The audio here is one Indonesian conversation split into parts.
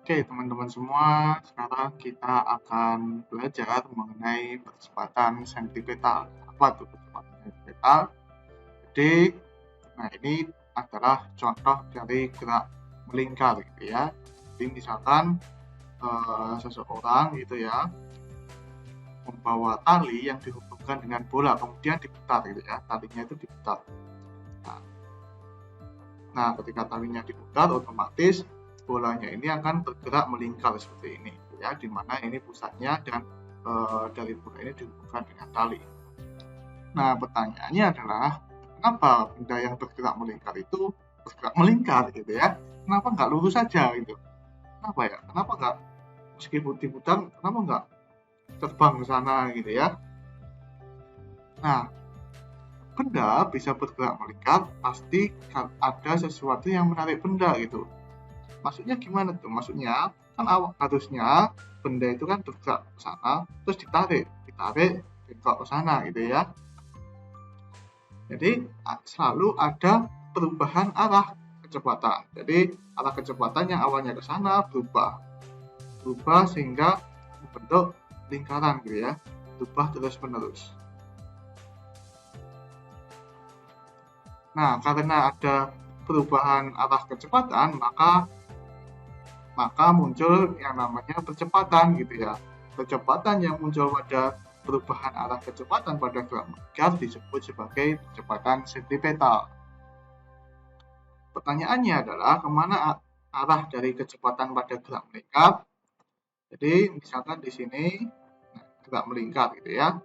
Oke, teman-teman semua, sekarang kita akan belajar mengenai percepatan sentripetal. Apa itu percepatan sentripetal? Jadi, nah ini adalah contoh dari gerak melingkar gitu ya. Jadi misalkan seseorang gitu ya membawa tali yang dihubungkan dengan bola, kemudian diputar gitu ya, talinya itu diputar. Nah, ketika talinya diputar, otomatis bolanya ini akan bergerak melingkar seperti ini, ya, di mana ini pusatnya dan dari bola ini dihubungkan dengan tali. Nah, pertanyaannya adalah kenapa benda yang bergerak melingkar itu bergerak melingkar gitu ya? Kenapa nggak lurus saja gitu? Kenapa ya? Kenapa nggak meskipun diputar, kenapa nggak terbang ke sana gitu ya? Nah, benda bisa bergerak melingkar pasti ada sesuatu yang menarik benda gitu. Maksudnya gimana tuh? Maksudnya kan harusnya benda itu kan bergerak ke sana terus ditarik bergerak ke sana gitu ya. Jadi selalu ada perubahan arah kecepatan. Jadi arah kecepatan yang awalnya ke sana berubah sehingga membentuk lingkaran gitu ya, berubah terus menerus. Nah, karena ada perubahan arah kecepatan, maka muncul yang namanya percepatan gitu ya. Percepatan yang muncul pada perubahan arah kecepatan pada gerak melingkar disebut sebagai percepatan sentripetal. Pertanyaannya adalah kemana arah dari kecepatan pada gerak melingkar? Jadi misalkan di sini gerak melingkar gitu ya.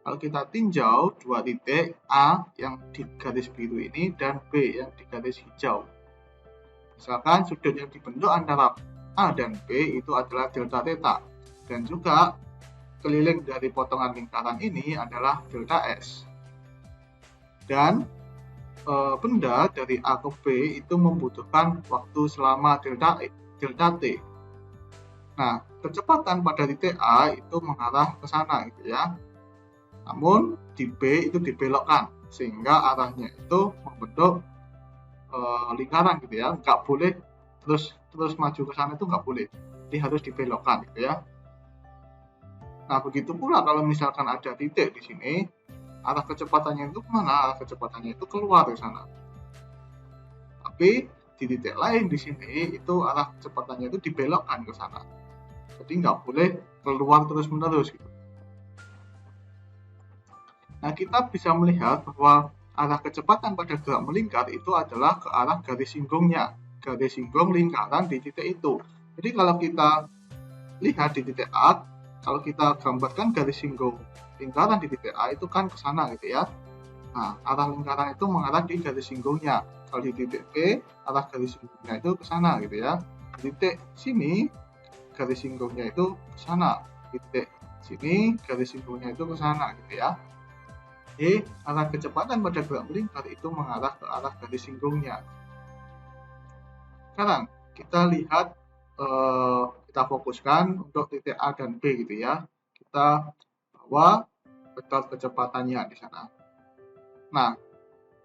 Kalau kita tinjau dua titik A yang di garis biru ini dan B yang di garis hijau. Misalkan sudut yang dibentuk antara A dan B itu adalah delta theta, dan juga keliling dari potongan lingkaran ini adalah delta S. Dan benda dari A ke B itu membutuhkan waktu selama delta T. Nah, kecepatan pada titik A itu mengarah ke sana gitu ya. Namun di B itu dibelokkan sehingga arahnya itu membentuk lingkaran gitu ya, nggak boleh terus maju ke sana, itu nggak boleh, jadi harus dibelokkan gitu ya. Nah, begitu pula kalau misalkan ada titik di sini, arah kecepatannya itu kemana? Arah kecepatannya itu keluar ke sana. Tapi di titik lain di sini itu arah kecepatannya itu dibelokkan ke sana, jadi nggak boleh keluar terus menerus gitu. Nah, kita bisa melihat bahwa arah kecepatan pada gerak melingkar itu adalah ke arah garis singgungnya, garis singgung lingkaran di titik itu. Jadi kalau kita lihat di titik A, kalau kita gambarkan garis singgung lingkaran di titik A itu kan ke sana gitu ya. Nah, arah lingkaran itu mengarah di garis singgungnya. Kalau di titik B, arah garis singgungnya itu ke sana gitu ya. Di titik sini, garis singgungnya itu ke sana. Di titik sini, garis singgungnya itu ke sana gitu ya. Jadi, arah kecepatan pada gerak melingkar itu mengarah ke arah garis singgungnya. Sekarang, kita lihat, kita fokuskan untuk titik A dan B gitu ya. Kita bawa vektor kecepatannya di sana. Nah,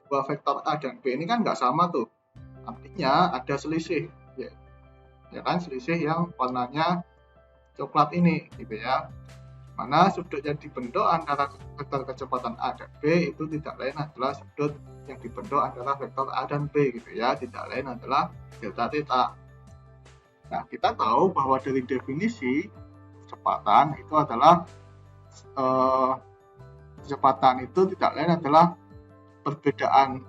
dua vektor A dan B ini kan nggak sama tuh. Artinya ada selisih. Ya kan, selisih yang warnanya coklat ini gitu ya. Mana sudut yang dibentuk antara vektor kecepatan A dan B itu tidak lain adalah sudut yang dibentuk antara vektor A dan B gitu ya, tidak lain adalah delta theta. Nah, kita tahu bahwa dari definisi kecepatan itu adalah kecepatan itu tidak lain adalah perbedaan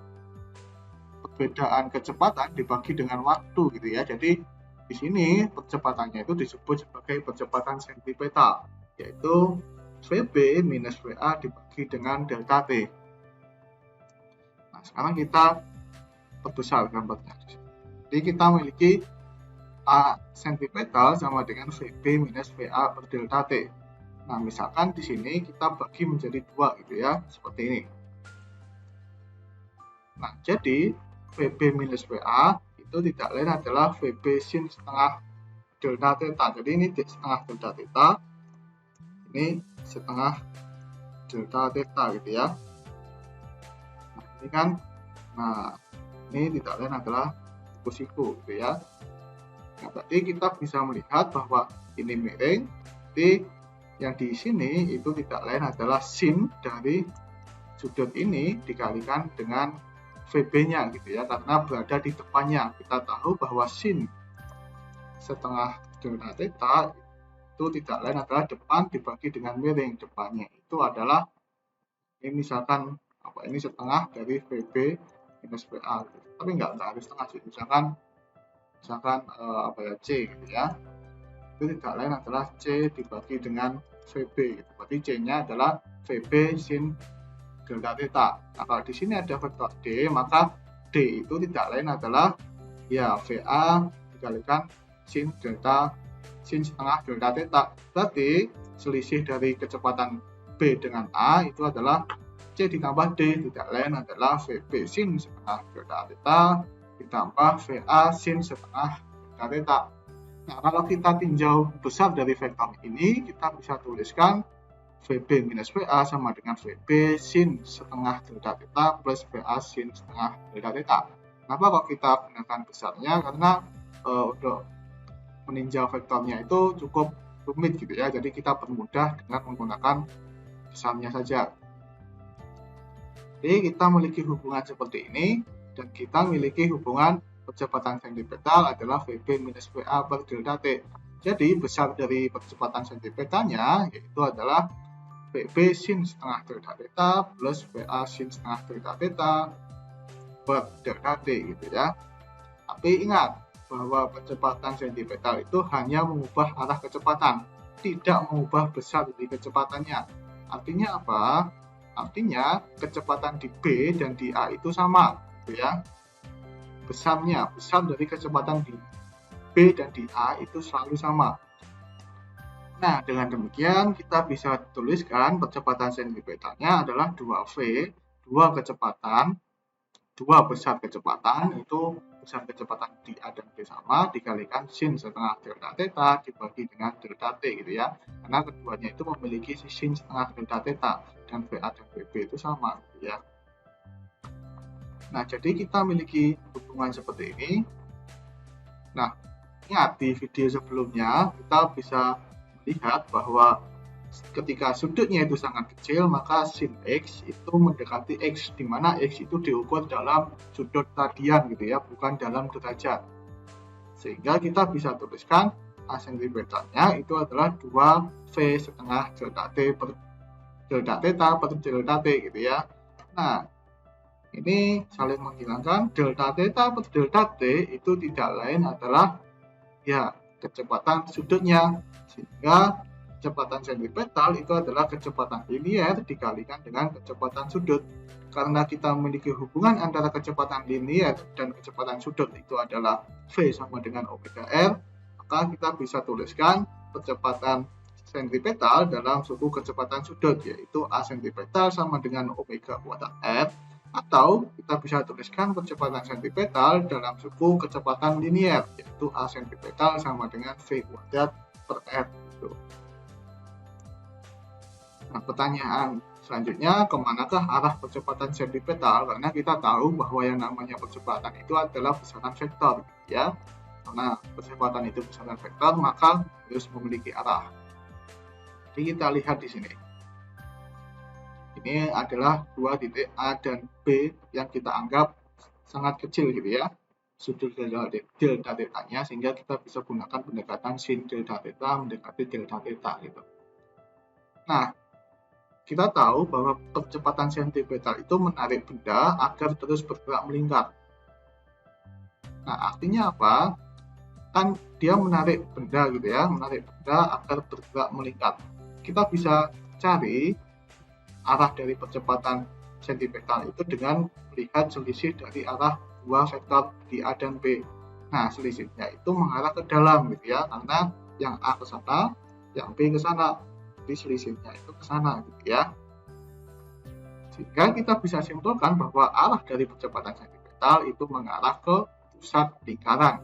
kecepatan dibagi dengan waktu gitu ya. Jadi di sini percepatannya itu disebut sebagai percepatan sentripetal, yaitu VB minus VA dibagi dengan delta T. Nah, sekarang kita perbesar gambarnya. Jadi kita memiliki A sentripetal sama dengan VB minus VA per delta T. Nah, misalkan di sini kita bagi menjadi dua gitu ya, seperti ini. Nah, jadi VB minus VA itu tidak lain adalah VB sin setengah delta theta. Jadi ini setengah delta theta, ini setengah delta theta gitu ya. Nah, ini kan, nah ini tidak lain adalah siku gitu ya. Nah, berarti kita bisa melihat bahwa ini miring, jadi yang di sini itu tidak lain adalah sin dari sudut ini dikalikan dengan VB-nya gitu ya, karena berada di depannya. Kita tahu bahwa sin setengah delta theta itu tidak lain adalah depan dibagi dengan miring. Depannya itu adalah ini misalkan ini setengah dari VB minus VA gitu. Tapi nggak harus setengah sih, misalkan C gitu ya, itu tidak lain adalah C dibagi dengan VB gitu. Berarti C-nya adalah VB sin delta theta. Nah, kalau di sini ada vektor D, maka D itu tidak lain adalah ya VA dikalikan sin setengah delta theta. Berarti selisih dari kecepatan B dengan A itu adalah C ditambah D, tidak lain adalah VB sin setengah delta theta ditambah VA sin setengah delta theta. Nah, kalau kita tinjau besar dari vektor ini, kita bisa tuliskan VB minus VA sama dengan VB sin setengah delta theta plus VA sin setengah delta theta. Kenapa kok kita gunakan besarnya? Karena untuk meninjau vektornya itu cukup rumit gitu ya, jadi kita permudah dengan menggunakan besarnya saja. Jadi kita memiliki hubungan seperti ini, dan kita memiliki hubungan percepatan sentripetal adalah VB minus VA per delta T. Jadi besar dari percepatan sentripetanya yaitu adalah VB sin setengah delta theta plus VA sin setengah delta theta per delta T gitu ya. Tapi ingat bahwa percepatan sentripetal itu hanya mengubah arah kecepatan, tidak mengubah besar dari kecepatannya. Artinya apa? Artinya kecepatan di B dan di A itu sama gitu ya. Besar dari kecepatan di B dan di A itu selalu sama. Nah, dengan demikian kita bisa tuliskan percepatan sentripetalnya adalah 2V, dua besar kecepatan, itu besar kecepatan di A dan B sama, dikalikan sin setengah delta theta dibagi dengan delta T gitu ya. Karena keduanya itu memiliki sin setengah delta theta, dan VA dan VB itu sama gitu ya. Nah, jadi kita memiliki hubungan seperti ini. Nah, ingat di video sebelumnya kita bisa melihat bahwa ketika sudutnya itu sangat kecil, maka sin X itu mendekati X, di mana X itu diukur dalam sudut radian gitu ya, bukan dalam derajat. Sehingga kita bisa tuliskan A sentripetalnya itu adalah 2V setengah delta T per delta theta per delta T gitu ya. Nah, ini saling menghilangkan. Delta theta per delta T itu tidak lain adalah ya kecepatan sudutnya, sehingga kecepatan sentripetal itu adalah kecepatan linier dikalikan dengan kecepatan sudut. Karena kita memiliki hubungan antara kecepatan linier dan kecepatan sudut itu adalah V sama dengan omega R, maka kita bisa tuliskan kecepatan sentripetal dalam suku kecepatan sudut, yaitu A sentripetal sama dengan omega kuadrat R, atau kita bisa tuliskan kecepatan sentripetal dalam suku kecepatan linier, yaitu A sentripetal sama dengan V kuadrat per R. Nah, pertanyaan selanjutnya, kemanakah arah percepatan sentripetal? Karena kita tahu bahwa yang namanya percepatan itu adalah besaran vektor, ya. Karena percepatan itu besaran vektor, maka harus memiliki arah. Jadi kita lihat di sini. Ini adalah dua titik A dan B yang kita anggap sangat kecil gitu ya, sudut delta theta-nya, sehingga kita bisa gunakan pendekatan sin delta theta mendekati delta theta gitu. Nah, kita tahu bahwa percepatan sentripetal itu menarik benda agar terus bergerak melingkar. Nah, artinya apa? Kan dia menarik benda gitu ya, menarik benda agar bergerak melingkar. Kita bisa cari arah dari percepatan sentripetal itu dengan melihat selisih dari arah dua vektor di A dan B. Nah, selisihnya itu mengarah ke dalam gitu ya, karena yang A ke sana, yang B ke sana. Jadi selisihnya itu ke sana gitu ya. Sehingga kita bisa simpulkan bahwa arah dari percepatan sentripetal itu mengarah ke pusat lingkaran.